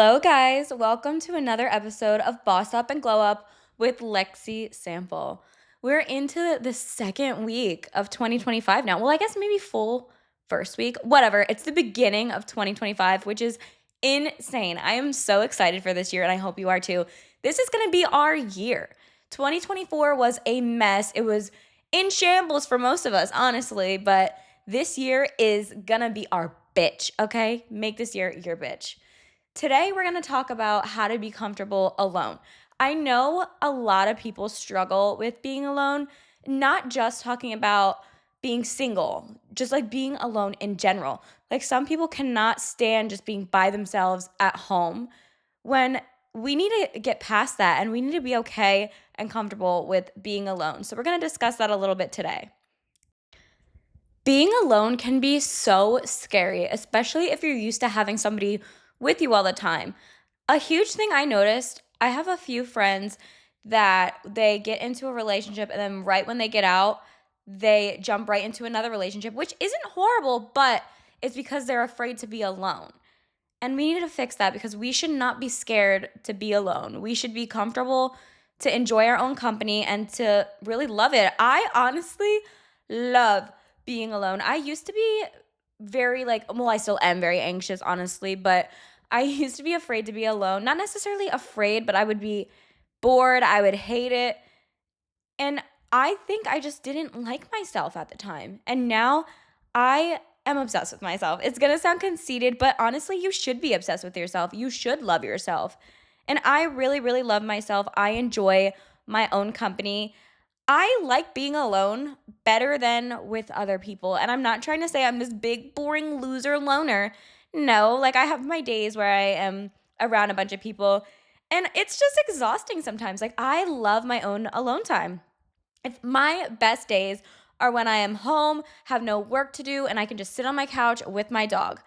Hello, guys. Welcome to another episode of Boss Up and Glow Up with Lexi Sample. We're into the second week of 2025 now. Well, I guess maybe full first week, whatever. It's the beginning of 2025, which is insane. I am so excited for this year, and I hope you are too. This is going to be our year. 2024 was a mess. It was in shambles for most of us, honestly, but this year is going to be our bitch, okay? Make this year your bitch. Today, we're going to talk about how to be comfortable alone. I know a lot of people struggle with being alone, not just talking about being single, just like being alone in general. Like some people cannot stand just being by themselves at home when we need to get past that and we need to be okay and comfortable with being alone. So, we're going to discuss that a little bit today. Being alone can be so scary, especially if you're used to having somebody with you all the time. A huge thing I noticed, I have a few friends that they get into a relationship and then right when they get out, they jump right into another relationship, which isn't horrible, but it's because they're afraid to be alone. And we need to fix that because we should not be scared to be alone. We should be comfortable to enjoy our own company and to really love it. I honestly love being alone. I used to be very I still am very anxious, honestly, but I used to be afraid to be alone. Not necessarily afraid, but I would be bored. I would hate it. And I think I just didn't like myself at the time. And now I am obsessed with myself. It's going to sound conceited, but honestly, you should be obsessed with yourself. You should love yourself. And I really, really love myself. I enjoy my own company. I like being alone better than with other people. And I'm not trying to say I'm this big, boring loser loner. No, like I have my days where I am around a bunch of people and it's just exhausting sometimes. Like I love my own alone time. If my best days are when I am home, have no work to do, and I can just sit on my couch with my dog.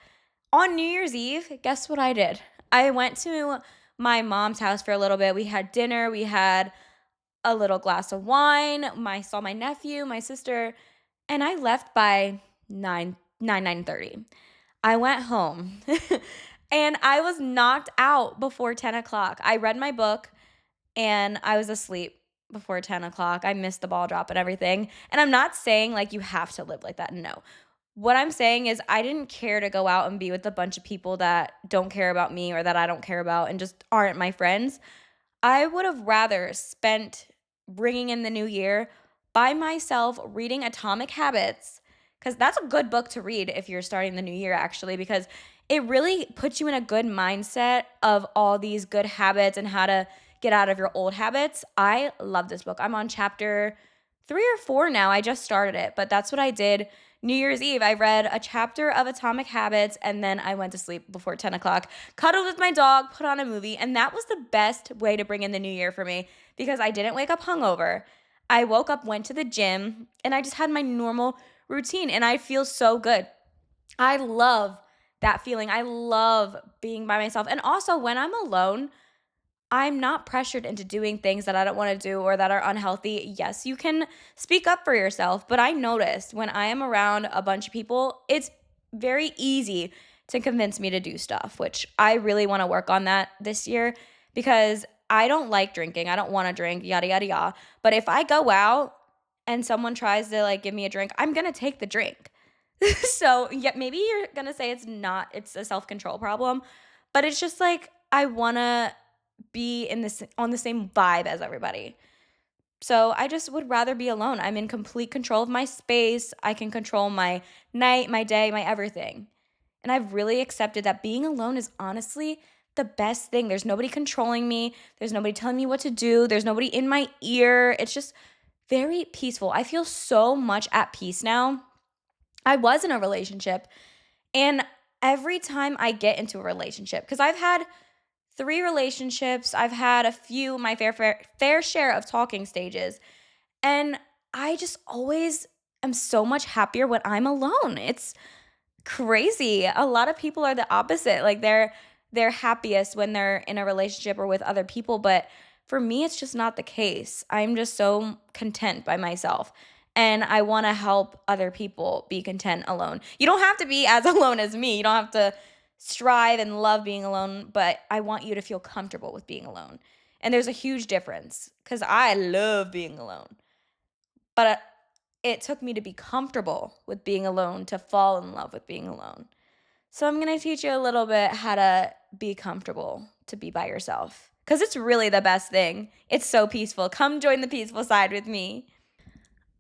On New Year's Eve, guess what I did? I went to my mom's house for a little bit. We had dinner, we had a little glass of wine. I saw my nephew, my sister, and I left by 9:30. I went home and I was knocked out before 10 o'clock. I read my book and I was asleep before 10 o'clock. I missed the ball drop and everything. And I'm not saying like you have to live like that. No. What I'm saying is I didn't care to go out and be with a bunch of people that don't care about me or that I don't care about and just aren't my friends. I would have rather spent bringing in the new year by myself reading Atomic Habits because that's a good book to read if you're starting the new year, actually, because it really puts you in a good mindset of all these good habits and how to get out of your old habits. I love this book. I'm on chapter 3 or 4 now. I just started it, but that's what I did New Year's Eve. I read a chapter of Atomic Habits and then I went to sleep before 10 o'clock, cuddled with my dog, put on a movie, and that was the best way to bring in the new year for me because I didn't wake up hungover. I woke up, went to the gym, and I just had my normal routine and I feel so good. I love that feeling. I love being by myself. And also, when I'm alone, I'm not pressured into doing things that I don't want to do or that are unhealthy. Yes, you can speak up for yourself, but I noticed when I am around a bunch of people, it's very easy to convince me to do stuff, which I really want to work on that this year because I don't like drinking. I don't want to drink, yada, yada, yada. But if I go out and someone tries to like give me a drink, I'm going to take the drink. So, yeah, maybe you're going to say it's a self-control problem, but it's just like I want to be in this on the same vibe as everybody. So I just would rather be alone. I'm in complete control of my space. I can control my night, my day, my everything. And I've really accepted that being alone is honestly the best thing. There's nobody controlling me. There's nobody telling me what to do. There's nobody in my ear. It's just very peaceful. I feel so much at peace now. I was in a relationship and every time I get into a relationship, because I've had 3 relationships. I've had a few, my fair share of talking stages. And I just always am so much happier when I'm alone. It's crazy. A lot of people are the opposite. Like they're happiest when they're in a relationship or with other people, but for me it's just not the case. I'm just so content by myself. And I want to help other people be content alone. You don't have to be as alone as me. You don't have to strive and love being alone, but I want you to feel comfortable with being alone. And there's a huge difference because I love being alone. But it took me to be comfortable with being alone to fall in love with being alone. So I'm going to teach you a little bit how to be comfortable to be by yourself because it's really the best thing. It's so peaceful. Come join the peaceful side with me.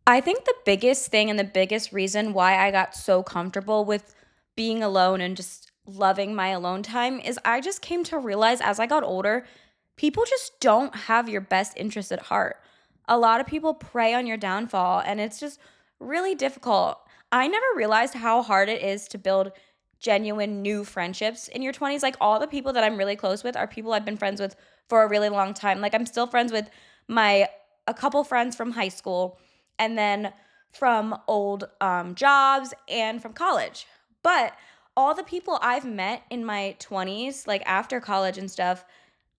I think the biggest thing and the biggest reason why I got so comfortable with being alone and just loving my alone time is I just came to realize as I got older, people just don't have your best interest at heart. A lot of people prey on your downfall, and it's just really difficult. I never realized how hard it is to build genuine new friendships in your 20s. Like, all the people that I'm really close with are people I've been friends with for a really long time. Like, I'm still friends with my a couple friends from high school and then from old jobs and from college. But all the people I've met in my 20s, like after college and stuff,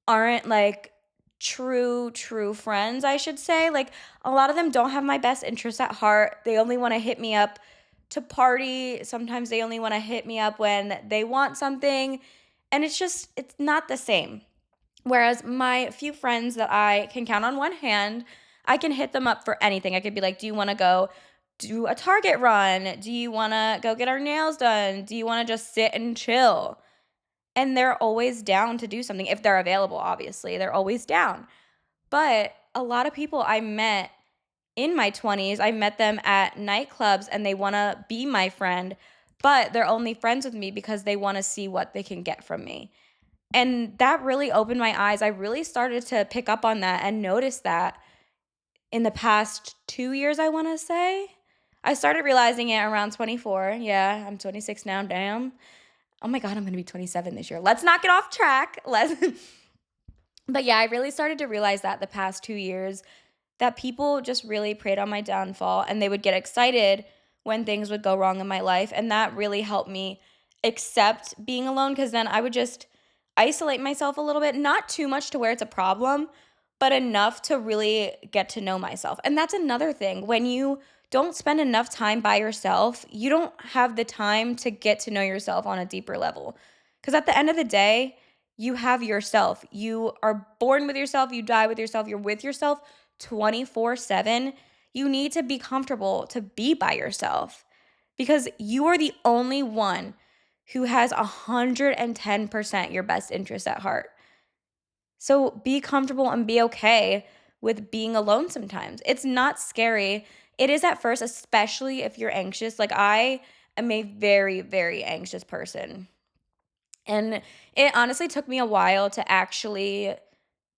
aren't like true friends, I should say. Like, a lot of them don't have my best interests at heart. They only want to hit me up to party. Sometimes they only want to hit me up when they want something. And it's not the same. Whereas my few friends that I can count on one hand, I can hit them up for anything. I could be like, do you want to go do a Target run? Do you want to go get our nails done? Do you want to just sit and chill? And they're always down to do something if they're available, obviously. They're always down. But a lot of people I met in my 20s, I met them at nightclubs and they want to be my friend, but they're only friends with me because they want to see what they can get from me. And that really opened my eyes. I really started to pick up on that and notice that in the past 2 years, I want to say. I started realizing it around 24. Yeah, I'm 26 now. Damn. Oh my God, I'm going to be 27 this year. Let's not get off track. But yeah, I really started to realize that the past 2 years that people just really preyed on my downfall and they would get excited when things would go wrong in my life. And that really helped me accept being alone because then I would just isolate myself a little bit, not too much to where it's a problem, but enough to really get to know myself. And that's another thing. When you don't spend enough time by yourself, you don't have the time to get to know yourself on a deeper level. Because at the end of the day, you have yourself. You are born with yourself, you die with yourself, you're with yourself 24/7. You need to be comfortable to be by yourself because you are the only one who has 110% your best interest at heart. So be comfortable and be okay with being alone sometimes. It's not scary. It is at first, especially if you're anxious. Like, I am a very anxious person. And it honestly took me a while to actually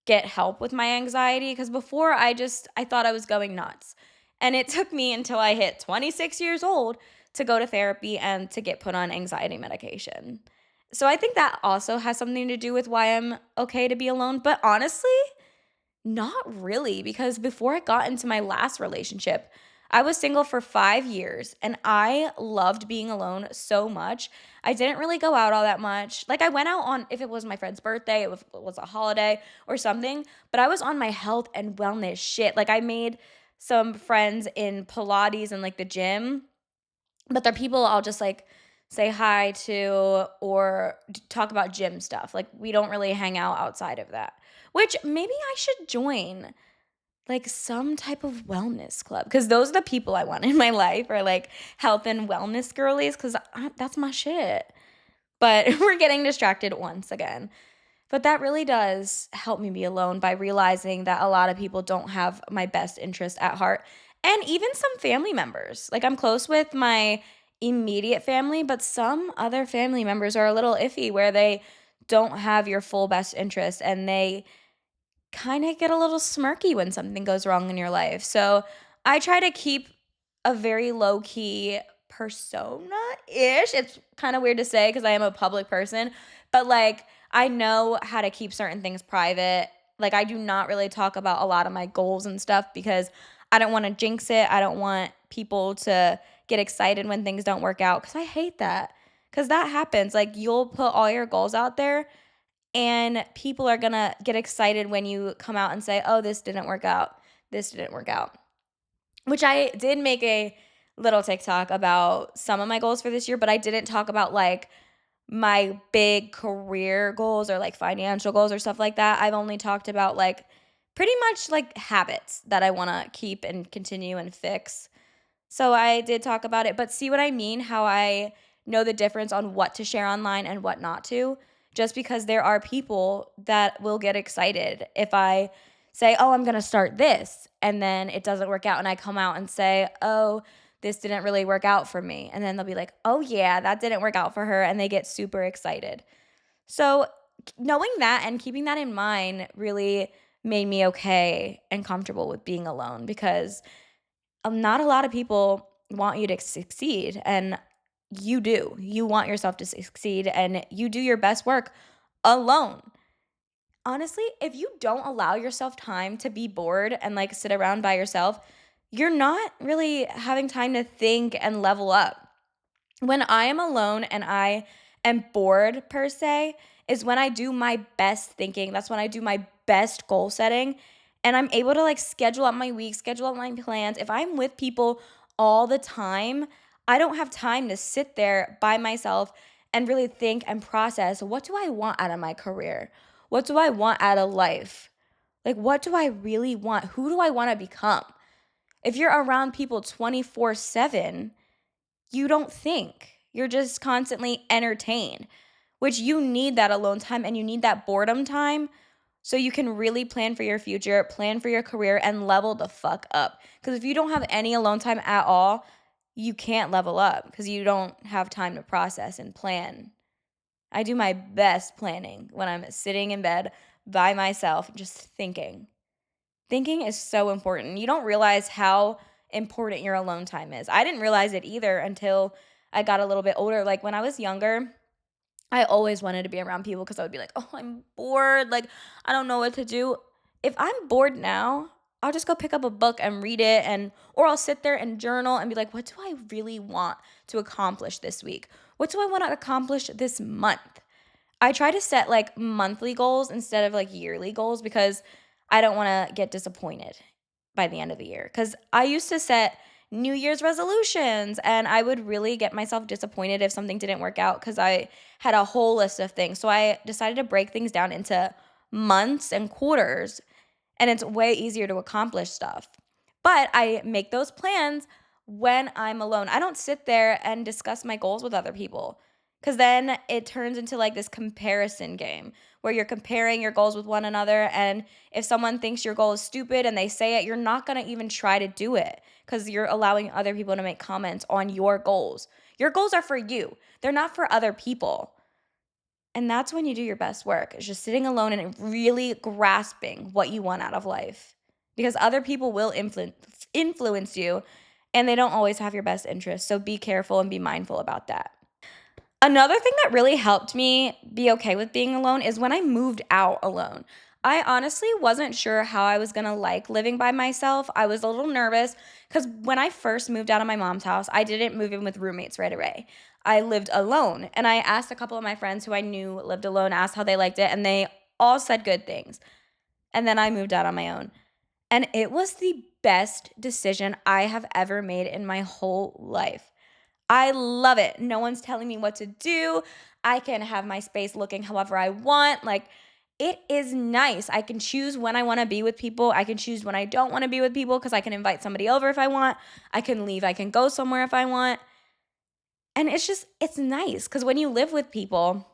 get help with my anxiety because before I thought I was going nuts. And it took me until I hit 26 years old to go to therapy and to get put on anxiety medication. So I think that also has something to do with why I'm okay to be alone, but honestly, not really, because before I got into my last relationship, I was single for 5 years and I loved being alone so much. I didn't really go out all that much. Like, I went out on, if it was my friend's birthday, if it was a holiday or something, but I was on my health and wellness shit. Like, I made some friends in Pilates and like the gym, but they're people I'll just like say hi to or talk about gym stuff. Like, we don't really hang out outside of that, which maybe I should join like some type of wellness club because those are the people I want in my life, or like health and wellness girlies, because that's my shit. But we're getting distracted once again. But that really does help me be alone by realizing that a lot of people don't have my best interest at heart. And even some family members. Like, I'm close with my immediate family, but some other family members are a little iffy where they don't have your full best interest and they kind of get a little smirky when something goes wrong in your life. So I try to keep a very low key persona ish. It's kind of weird to say because I am a public person, but like, I know how to keep certain things private. Like, I do not really talk about a lot of my goals and stuff because I don't want to jinx it. I don't want people to get excited when things don't work out because I hate that. Because that happens. Like, you'll put all your goals out there and people are gonna get excited when you come out and say, oh, this didn't work out. This didn't work out. Which I did make a little TikTok about some of my goals for this year, but I didn't talk about like my big career goals or like financial goals or stuff like that. I've only talked about like pretty much like habits that I want to keep and continue and fix. So I did talk about it, but see what I mean? How I know the difference on what to share online and what not to? Just because there are people that will get excited if I say, "Oh, I'm going to start this," and then it doesn't work out and I come out and say, "Oh, this didn't really work out for me." And then they'll be like, "Oh yeah, that didn't work out for her," and they get super excited. So, knowing that and keeping that in mind really made me okay and comfortable with being alone because not a lot of people want you to succeed, and you do. You want yourself to succeed, and you do your best work alone. Honestly, if you don't allow yourself time to be bored and like sit around by yourself, you're not really having time to think and level up. When I am alone and I am bored per se, is when I do my best thinking. That's when I do my best goal setting. And I'm able to like schedule out my week, schedule out my plans. If I'm with people all the time, I don't have time to sit there by myself and really think and process, what do I want out of my career? What do I want out of life? Like, what do I really want? Who do I want to become? If you're around people 24/7, you don't think. You're just constantly entertained, which you need that alone time and you need that boredom time so you can really plan for your future, plan for your career, and level the fuck up. Because if you don't have any alone time at all, you can't level up because you don't have time to process and plan. I do my best planning when I'm sitting in bed by myself, just thinking. Thinking is so important. You don't realize how important your alone time is. I didn't realize it either until I got a little bit older. Like when I was younger, I always wanted to be around people because I would be like, "Oh, I'm bored. Like, I don't know what to do." If I'm bored now, I'll just go pick up a book and read it or I'll sit there and journal and be like, "What do I really want to accomplish this week? What do I want to accomplish this month?" I try to set like monthly goals instead of like yearly goals because I don't want to get disappointed by the end of the year. Because I used to set New Year's resolutions and I would really get myself disappointed if something didn't work out because I had a whole list of things. So I decided to break things down into months and quarters, and it's way easier to accomplish stuff. But I make those plans when I'm alone. I don't sit there and discuss my goals with other people because then it turns into like this comparison game where you're comparing your goals with one another. And if someone thinks your goal is stupid and they say it, you're not going to even try to do it because you're allowing other people to make comments on your goals. Your goals are for you, they're not for other people. And that's when you do your best work, is just sitting alone and really grasping what you want out of life. Because other people will influence you and they don't always have your best interests. So be careful and be mindful about that. Another thing that really helped me be okay with being alone is when I moved out alone. I honestly wasn't sure how I was gonna like living by myself. I was a little nervous because when I first moved out of my mom's house, I didn't move in with roommates right away. I lived alone. And I asked a couple of my friends who I knew lived alone, asked how they liked it, and they all said good things. And then I moved out on my own. And it was the best decision I have ever made in my whole life. I love it. No one's telling me what to do. I can have my space looking however I want. Like, it is nice. I can choose when I want to be with people. I can choose when I don't want to be with people because I can invite somebody over if I want. I can leave. I can go somewhere if I want. And it's nice because when you live with people,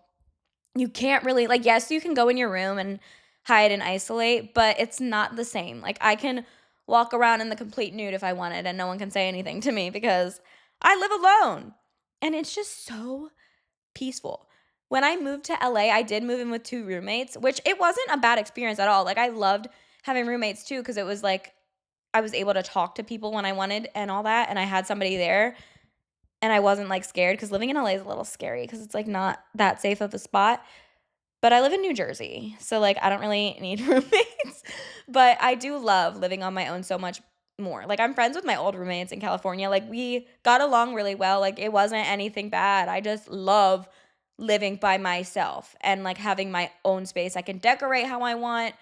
you can't really, like, yes, you can go in your room and hide and isolate, but it's not the same. Like, I can walk around in the complete nude if I wanted, and no one can say anything to me because I live alone. And it's just so peaceful. When I moved to LA, I did move in with two roommates, which it wasn't a bad experience at all. Like, I loved having roommates too because it was like I was able to talk to people when I wanted and all that, and I had somebody there and I wasn't like scared because living in LA is a little scary because it's like not that safe of a spot. But I live in New Jersey, so, like, I don't really need roommates, but I do love living on my own so much more. Like, I'm friends with my old roommates in California, like, we got along really well, like, it wasn't anything bad. I just love living by myself and, like, having my own space. I can decorate how I want.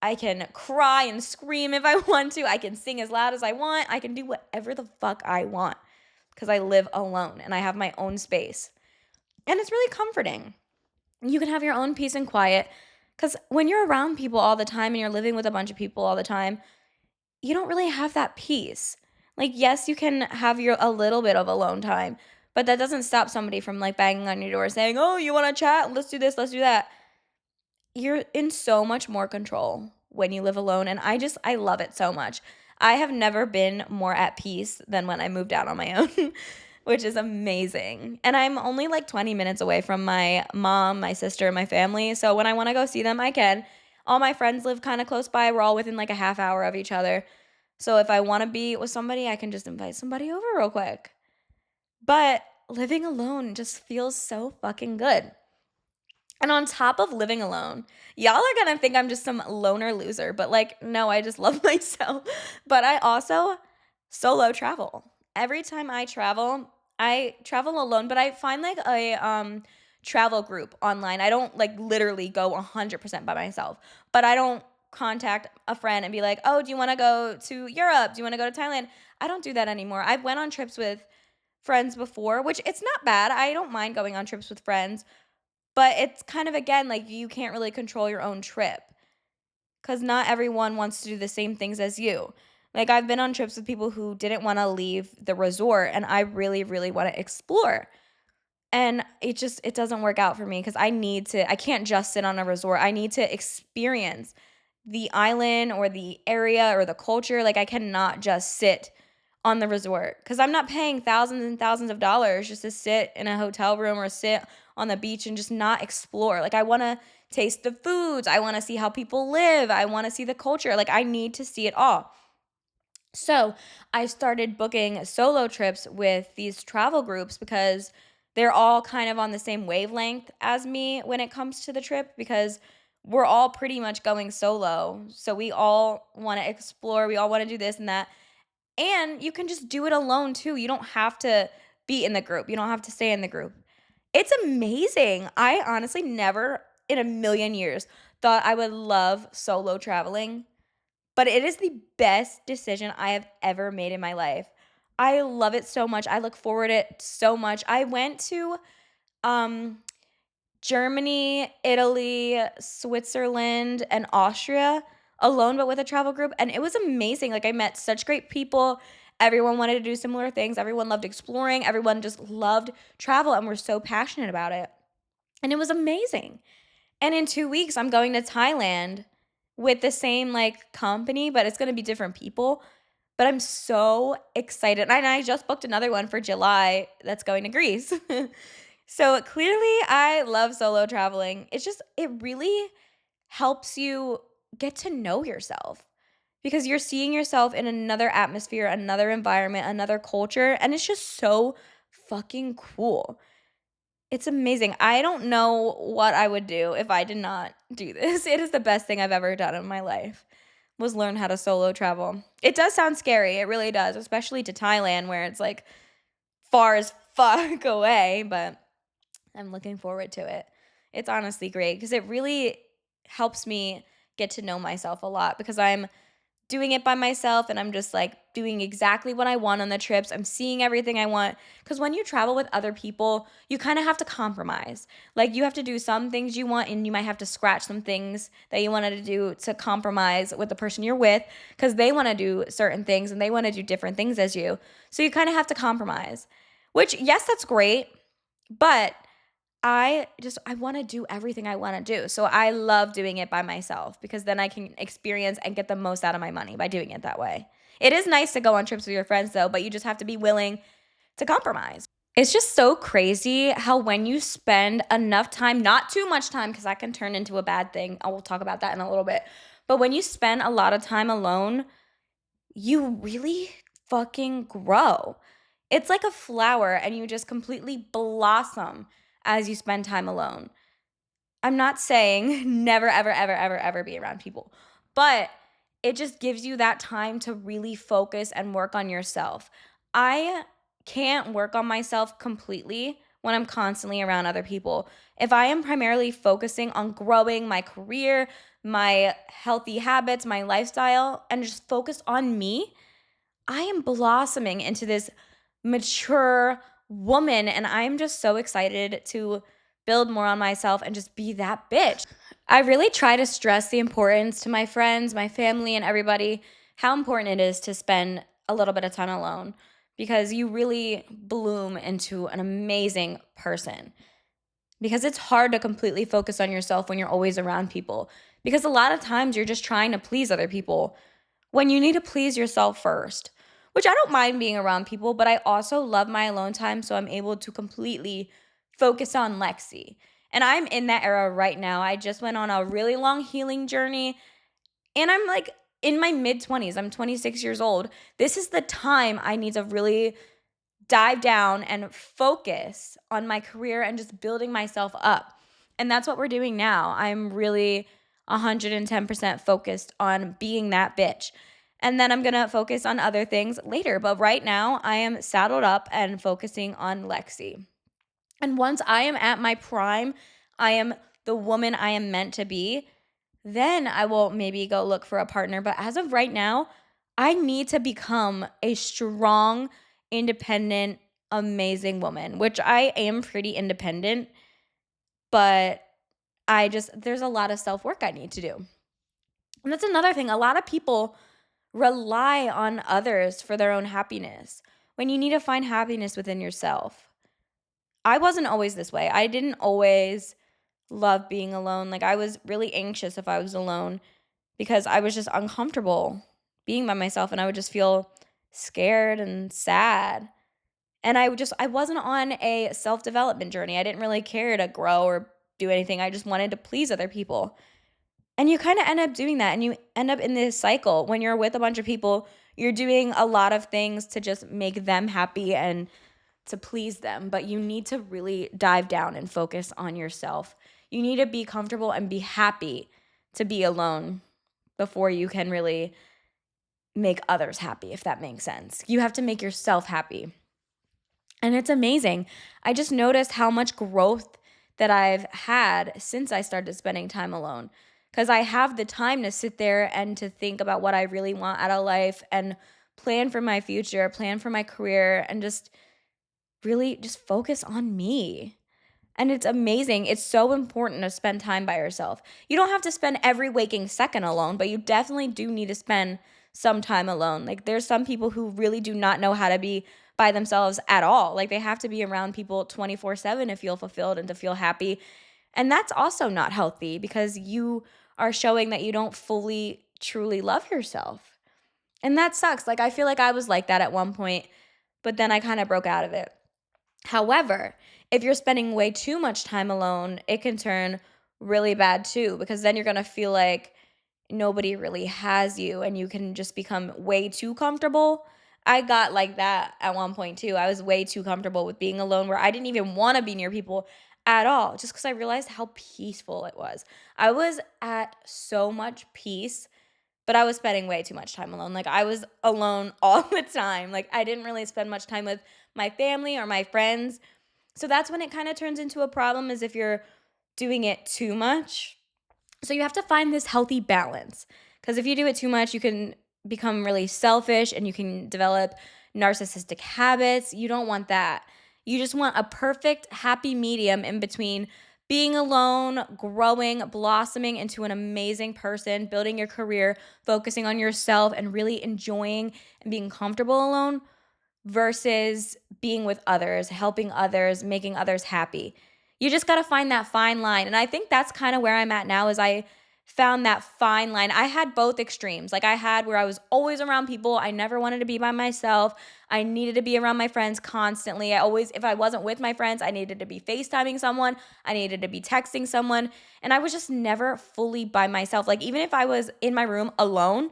I can cry and scream if I want to. I can sing as loud as I want. I can do whatever the fuck I want because I live alone and I have my own space. And it's really comforting. You can have your own peace and quiet because when you're around people all the time and you're living with a bunch of people all the time, you don't really have that peace. Like, yes, you can have your a little bit of alone time, but that doesn't stop somebody from like banging on your door saying, "Oh, you want to chat? Let's do this, let's do that." You're in so much more control when you live alone, and I love it so much. I have never been more at peace than when I moved out on my own, which is amazing. And I'm only like 20 minutes away from my mom, my sister, and my family. So when I want to go see them, I can. All my friends live kind of close by. We're all within like a half hour of each other. So if I want to be with somebody, I can just invite somebody over real quick. But living alone just feels so fucking good. And on top of living alone, y'all are gonna think I'm just some loner loser, but like, no, I just love myself. But I also solo travel. Every time I travel alone, but I find like a travel group online. I don't like literally go 100% by myself, but I don't contact a friend and be like, "Oh, do you want to go to Europe? Do you want to go to Thailand?" I don't do that anymore. I went on trips with friends before, which it's not bad. I don't mind going on trips with friends, but it's kind of again like you can't really control your own trip because not everyone wants to do the same things as you. Like I've been on trips with people who didn't want to leave the resort and I really, really want to explore. And it doesn't work out for me because I can't just sit on a resort. I need to experience the island or the area or the culture. Like I cannot just sit on the resort because I'm not paying thousands and thousands of dollars just to sit in a hotel room or sit on the beach and just not explore. Like I want to taste the foods. I want to see how people live. I want to see the culture. Like I need to see it all. So I started booking solo trips with these travel groups because they're all kind of on the same wavelength as me when it comes to the trip because we're all pretty much going solo. So we all want to explore, we all want to do this and that. And you can just do it alone too. You don't have to be in the group. You don't have to stay in the group. It's amazing. I honestly never in a million years thought I would love solo traveling, but it is the best decision I have ever made in my life. I love it so much. I look forward to it so much. I went to um Germany, Italy, Switzerland, and Austria alone, but with a travel group. And it was amazing. Like, I met such great people. Everyone wanted to do similar things. Everyone loved exploring. Everyone just loved travel and were so passionate about it. And it was amazing. And in 2 weeks, I'm going to Thailand with the same like company, but it's going to be different people. But I'm so excited. And I just booked another one for July that's going to Greece. So clearly, I love solo traveling. It really helps you get to know yourself because you're seeing yourself in another atmosphere, another environment, another culture. And it's just so fucking cool. It's amazing. I don't know what I would do if I did not do this. It is the best thing I've ever done in my life was learn how to solo travel. It does sound scary. It really does, especially to Thailand where it's like far as fuck away, but I'm looking forward to it. It's honestly great because it really helps me get to know myself a lot because I'm doing it by myself and I'm just like doing exactly what I want on the trips. I'm seeing everything I want. Because when you travel with other people, you kind of have to compromise. Like you have to do some things you want and you might have to scratch some things that you wanted to do to compromise with the person you're with because they want to do certain things and they want to do different things as you. So you kind of have to compromise, which, yes, that's great. But I wanna do everything I wanna do. So I love doing it by myself because then I can experience and get the most out of my money by doing it that way. It is nice to go on trips with your friends though, but you just have to be willing to compromise. It's just so crazy how when you spend enough time, not too much time, because that can turn into a bad thing. I will talk about that in a little bit. But when you spend a lot of time alone, you really fucking grow. It's like a flower and you just completely blossom as you spend time alone. I'm not saying never, ever, ever, ever, ever be around people, but it just gives you that time to really focus and work on yourself. I can't work on myself completely when I'm constantly around other people. If I am primarily focusing on growing my career, my healthy habits, my lifestyle, and just focus on me, I am blossoming into this mature, woman, and I'm just so excited to build more on myself and just be that bitch. I really try to stress the importance to my friends, my family, and everybody how important it is to spend a little bit of time alone because you really bloom into an amazing person. Because it's hard to completely focus on yourself when you're always around people. Because a lot of times you're just trying to please other people when you need to please yourself first. Which I don't mind being around people, but I also love my alone time so I'm able to completely focus on Lexi. And I'm in that era right now. I just went on a really long healing journey and I'm like in my mid 20s. I'm 26 years old. This is the time I need to really dive down and focus on my career and just building myself up. And that's what we're doing now. I'm really 110% focused on being that bitch. And then I'm going to focus on other things later. But right now, I am saddled up and focusing on Lexi. And once I am at my prime, I am the woman I am meant to be, then I will maybe go look for a partner. But as of right now, I need to become a strong, independent, amazing woman, which I am pretty independent, but there's a lot of self work I need to do. And that's another thing. A lot of people rely on others for their own happiness when you need to find happiness within yourself. I wasn't always this way. I didn't always love being alone. Like, I was really anxious if I was alone because I was just uncomfortable being by myself and I would just feel scared and sad. And I wasn't on a self-development journey. I didn't really care to grow or do anything. I just wanted to please other people. And you kind of end up doing that and you end up in this cycle. When you're with a bunch of people, you're doing a lot of things to just make them happy and to please them, but you need to really dive down and focus on yourself. You need to be comfortable and be happy to be alone before you can really make others happy, if that makes sense. You have to make yourself happy. And it's amazing. I just noticed how much growth that I've had since I started spending time alone. Because I have the time to sit there and to think about what I really want out of life and plan for my future, plan for my career, and just really just focus on me. And it's amazing. It's so important to spend time by yourself. You don't have to spend every waking second alone, but you definitely do need to spend some time alone. Like, there's some people who really do not know how to be by themselves at all. Like, they have to be around people 24/7 to feel fulfilled and to feel happy. And that's also not healthy because you are showing that you don't fully, truly love yourself. And that sucks. Like, I feel like I was like that at one point, but then I kind of broke out of it. However, if you're spending way too much time alone, it can turn really bad too, because then you're going to feel like nobody really has you and you can just become way too comfortable. I got like that at one point too. I was way too comfortable with being alone where I didn't even want to be near people at all just because I realized how peaceful it was. I was at so much peace, but I was spending way too much time alone. Like, I was alone all the time. Like, I didn't really spend much time with my family or my friends. So that's when it kind of turns into a problem, is if you're doing it too much. So you have to find this healthy balance. Because if you do it too much, you can become really selfish and you can develop narcissistic habits. You don't want that. You just want a perfect, happy medium in between being alone, growing, blossoming into an amazing person, building your career, focusing on yourself, and really enjoying and being comfortable alone versus being with others, helping others, making others happy. You just got to find that fine line. And I think that's kind of where I'm at now, is I found that fine line. I had both extremes. Like, I had where I was always around people. I never wanted to be by myself. I needed to be around my friends constantly. If I wasn't with my friends, I needed to be FaceTiming someone. I needed to be texting someone. And I was just never fully by myself. Like, even if I was in my room alone,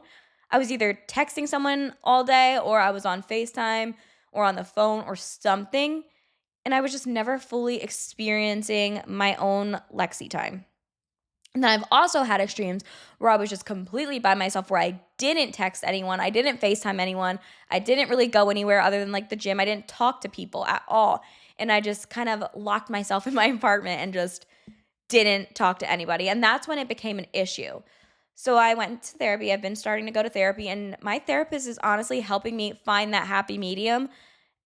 I was either texting someone all day or I was on FaceTime or on the phone or something. And I was just never fully experiencing my own Lexi time. And then I've also had extremes where I was just completely by myself, where I didn't text anyone, I didn't FaceTime anyone, I didn't really go anywhere other than like the gym. I didn't talk to people at all. And I just kind of locked myself in my apartment and just didn't talk to anybody. And that's when it became an issue. So I went to therapy. I've been starting to go to therapy, and my therapist is honestly helping me find that happy medium.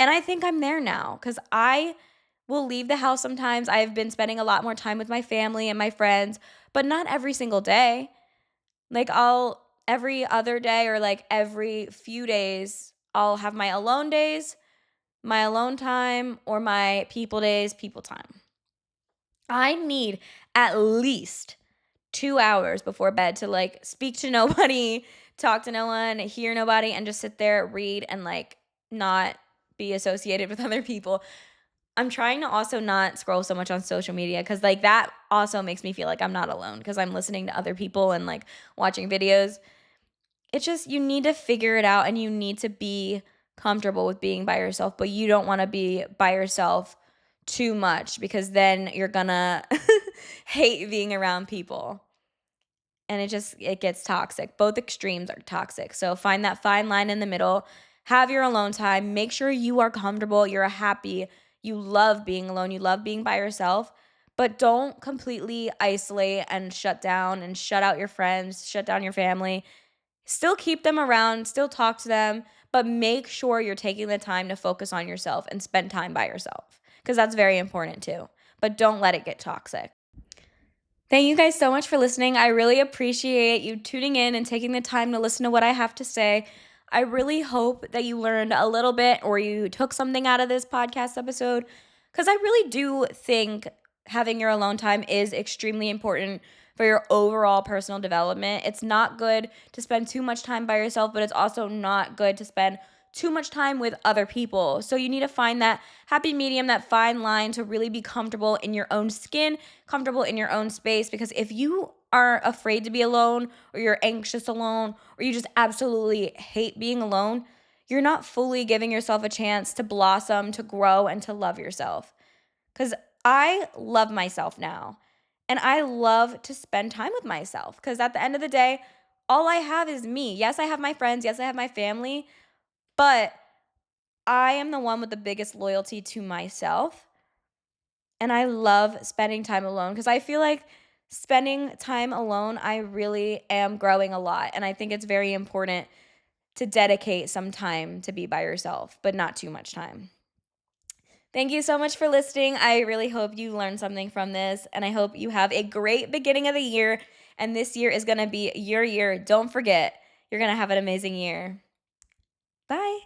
And I think I'm there now because I will leave the house sometimes. I've been spending a lot more time with my family and my friends, but not every single day. Like, I'll every other day or like every few days, I'll have my alone days, my alone time, or my people days, people time. I need at least 2 hours before bed to, like, speak to nobody, talk to no one, hear nobody, and just sit there, read, and, like, not be associated with other people. I'm trying to also not scroll so much on social media because, like, that also makes me feel like I'm not alone because 'cause I'm listening to other people and, like, watching videos. It's just you need to figure it out and you need to be comfortable with being by yourself, but you don't wanna be by yourself too much because then you're gonna hate being around people, and it gets toxic. Both extremes are toxic. So find that fine line in the middle. Have your alone time. Make sure you are comfortable, you're happy, you love being alone, you love being by yourself, but don't completely isolate and shut down and shut out your friends, shut down your family. Still keep them around, still talk to them, but make sure you're taking the time to focus on yourself and spend time by yourself because that's very important too. But don't let it get toxic. Thank you guys so much for listening. I really appreciate you tuning in and taking the time to listen to what I have to say. I really hope that you learned a little bit or you took something out of this podcast episode because I really do think having your alone time is extremely important for your overall personal development. It's not good to spend too much time by yourself, but it's also not good to spend too much time with other people. So you need to find that happy medium, that fine line to really be comfortable in your own skin, comfortable in your own space. Because if you are afraid to be alone, or you're anxious alone, or you just absolutely hate being alone, you're not fully giving yourself a chance to blossom, to grow, and to love yourself. Because I love myself now. And I love to spend time with myself. Because at the end of the day, all I have is me. Yes, I have my friends. Yes, I have my family. But I am the one with the biggest loyalty to myself, and I love spending time alone because I feel like spending time alone, I really am growing a lot, and I think it's very important to dedicate some time to be by yourself, but not too much time. Thank you so much for listening. I really hope you learned something from this, and I hope you have a great beginning of the year, and this year is gonna be your year. Don't forget, you're gonna have an amazing year. Bye.